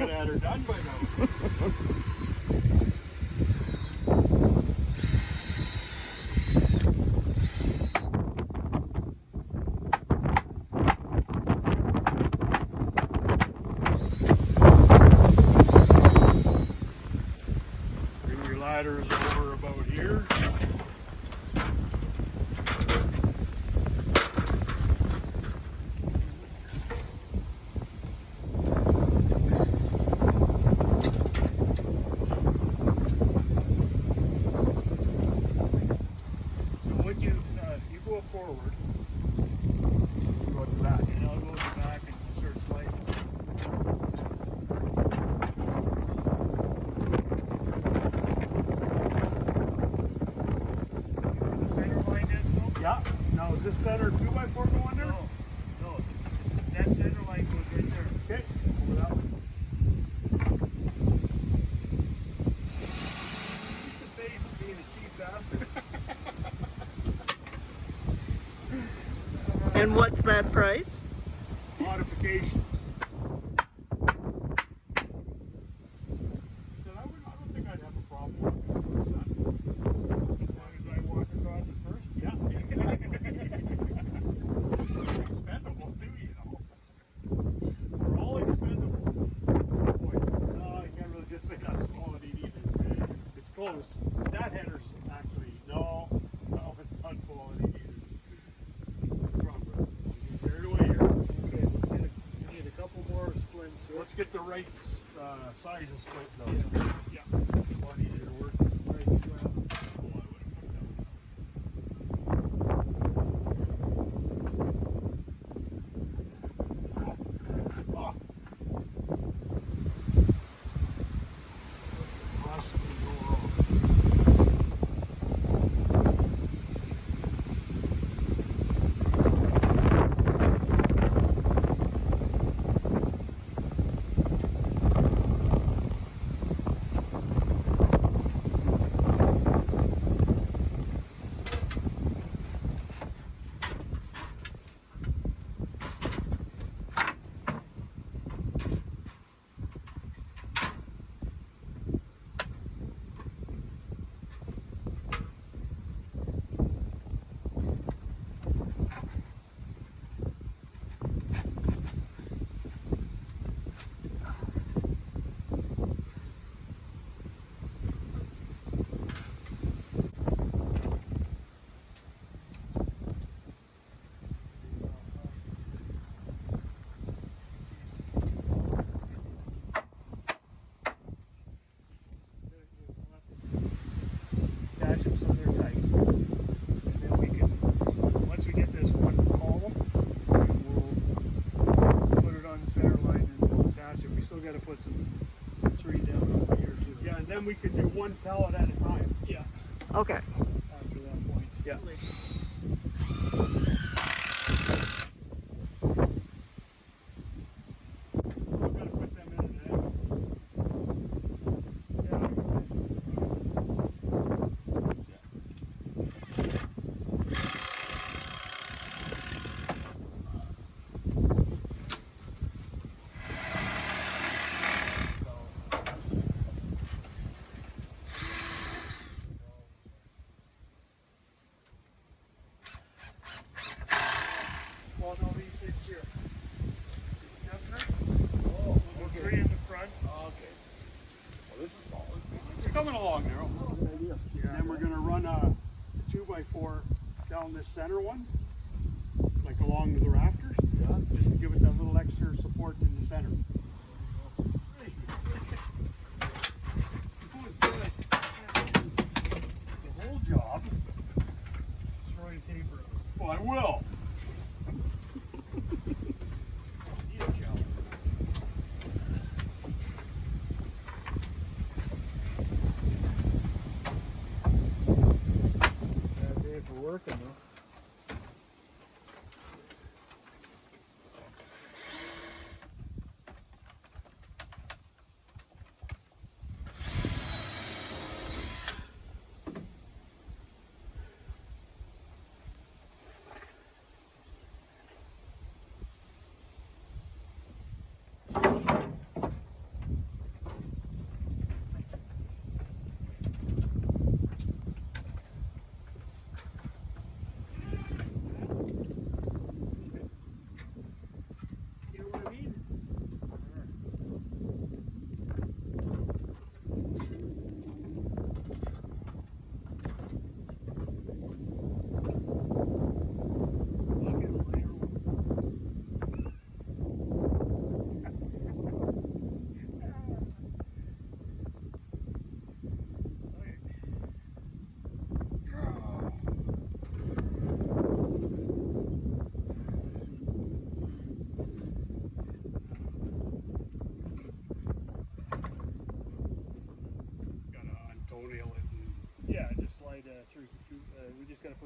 have had her done by now. Bring your ladders over about here. Forward, you go at the back, and I'll go at the back and start sliding. The center line is, no? Yeah. Now, is this center 2x4 going there? No. That center line goes right there. Okay. Over that one. Keep the face of being a cheap bastard. And what's that price? Modifications. So I don't think I'd have a problem with that. As long as I walk across it first? Yeah. Expendable too, you know. We're all expendable. Boy, no, I can't really just say that's quality either. It's close. That header's actually, no, it's not quality either. Let's get the right size of split though. Yeah. A lot easier to work with. Possibly go wrong. Attach them so they're tight. And then we can, so once we get this one column, we'll put it on the center line and we'll attach it. We still got to put some 3 down over here too. Yeah, and then we can do one pallet at a time. Yeah. Okay. After that point. Yeah. Coming along there. Oh, good idea. Yeah, and then we're going to run a 2x4 down this center one, like along the rafters, just to give it that little extra support in the center. The whole job. Destroy the taper. Well, I will. Working though.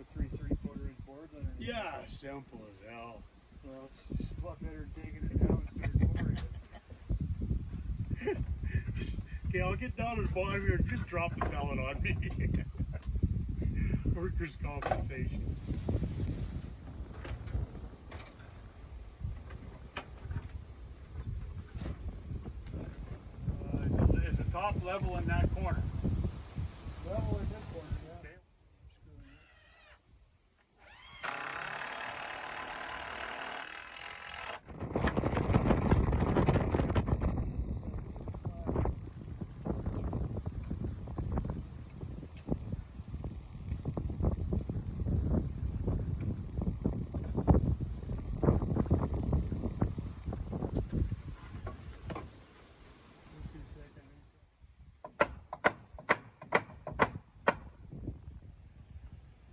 put 3 3/4-inch boards underneath. Yeah, simple as hell. Well, it's just a lot better than taking it down and start pouring it. Okay, I'll get down to the bottom here and just drop the pellet on me. Workers' compensation. Is the top level in that corner? Level in this corner, yeah. Okay.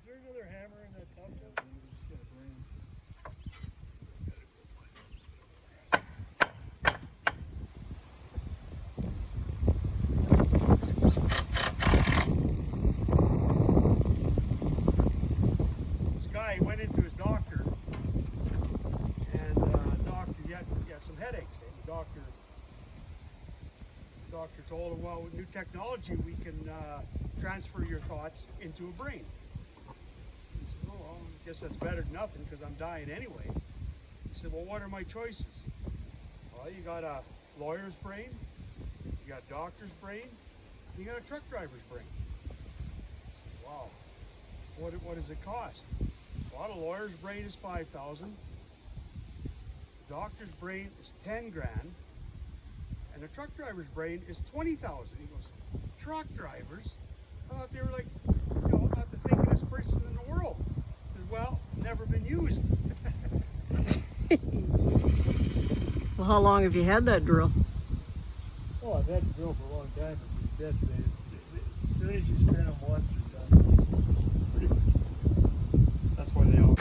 Is there another hammer in that top job? We just got a brain. This guy went into his doctor, and doctor, he had some headaches. And the doctor told him, well, with new technology, we can transfer your thoughts into a brain. He said, oh, well, I guess that's better than nothing because I'm dying anyway. He said, well, what are my choices? Well, you got a lawyer's brain, you got a doctor's brain, you got a truck driver's brain. I said, wow, what does it cost? Well, a lawyer's brain is $5,000. The doctor's brain is 10 grand. And the truck driver's brain is 20,000. He goes, truck drivers? I thought they were like, not the thinkest person in the world. I said, well, never been used. Well, how long have you had that drill? Oh, I've had the drill for a long time, but that's it. As soon as you spin them once, they're done. Pretty much. That's why they all.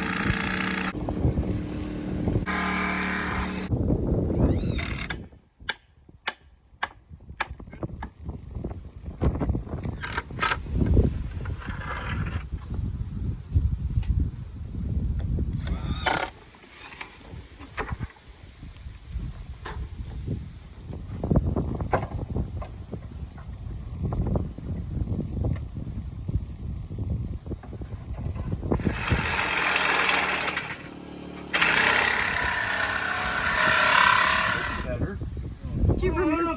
Did you remember?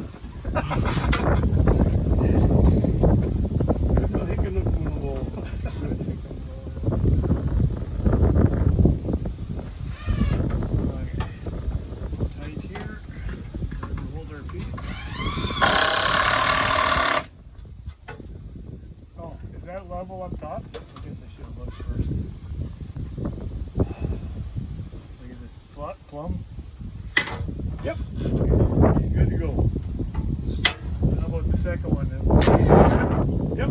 Tight here. Hold our piece. Oh, is that level up top? I guess I should have looked first. Look at this flat plumb. Yep. Good to go. How about the second one then? Yep.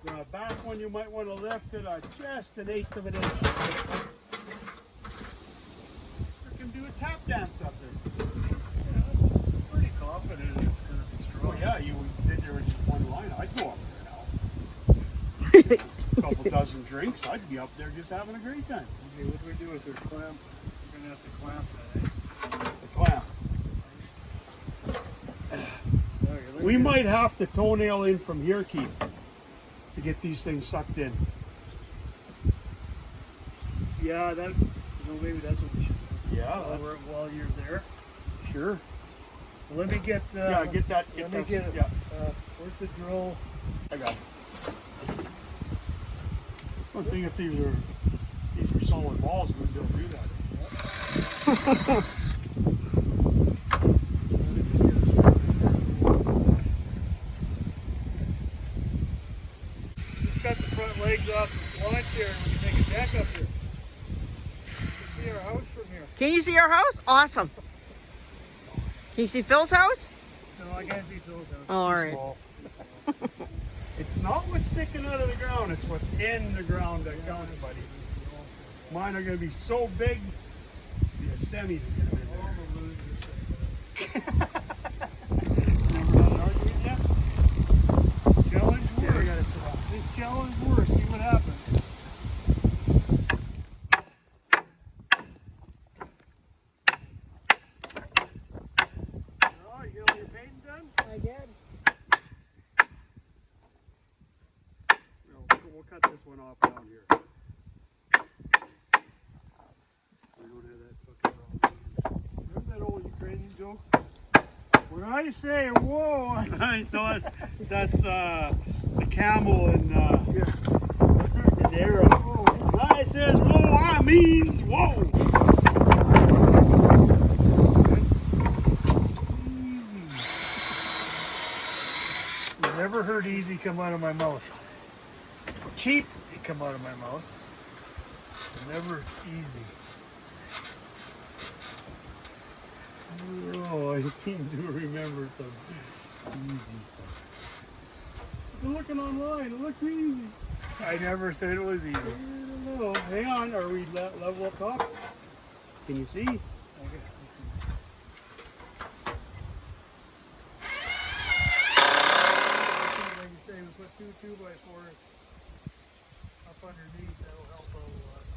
The back one you might want to lift it just 1/8 of an inch. You can do a tap dance up there. Yeah, I'm pretty confident it's going to be strong. Oh yeah, you did there with just one line. I'd go up there now. A couple dozen drinks, I'd be up there just having a great time. Okay, what do we do with our clamp? We're going to have to clamp that, eh? The clamp. Okay, let's We get- might have to toenail in from here, Keith, to get these things sucked in. Yeah, maybe that's what we should do. Yeah, While you're there. sure. Let me get. Yeah, get that. Let me get. Yeah, Where's the drill? I got it. One thing, if these were solid walls, we'd be able to do that. Just cut the front legs off the launch here, and we can make a deck up here. You can see our house from here. Can you see our house? Awesome. Can you see Phil's house? No, I can't see Phil's house. Oh, all right. Small. It's not what's sticking out of the ground, it's what's in the ground that counts, buddy. Mine are going to be so big, it'll be a semi to get them in All there. the losers. Remember that argument yet? challenge worse. See what happens. Oh, you get all your painting done? I did. We'll cut this one off down here. We don't have that fucking Remember that old Ukrainian joke? When I say whoa, I know that's the camel in Arrow. When I says whoa, I means whoa. you never heard easy come out of my mouth. Cheap, it come out of my mouth. Never easy. Oh, I seem to remember some easy stuff. I'm looking online, it looks easy. I never said it was easy. I don't know. Hang on, are we level up top? Can you see? I guess like you say, we put two 2x4s up underneath, that'll help out a lot.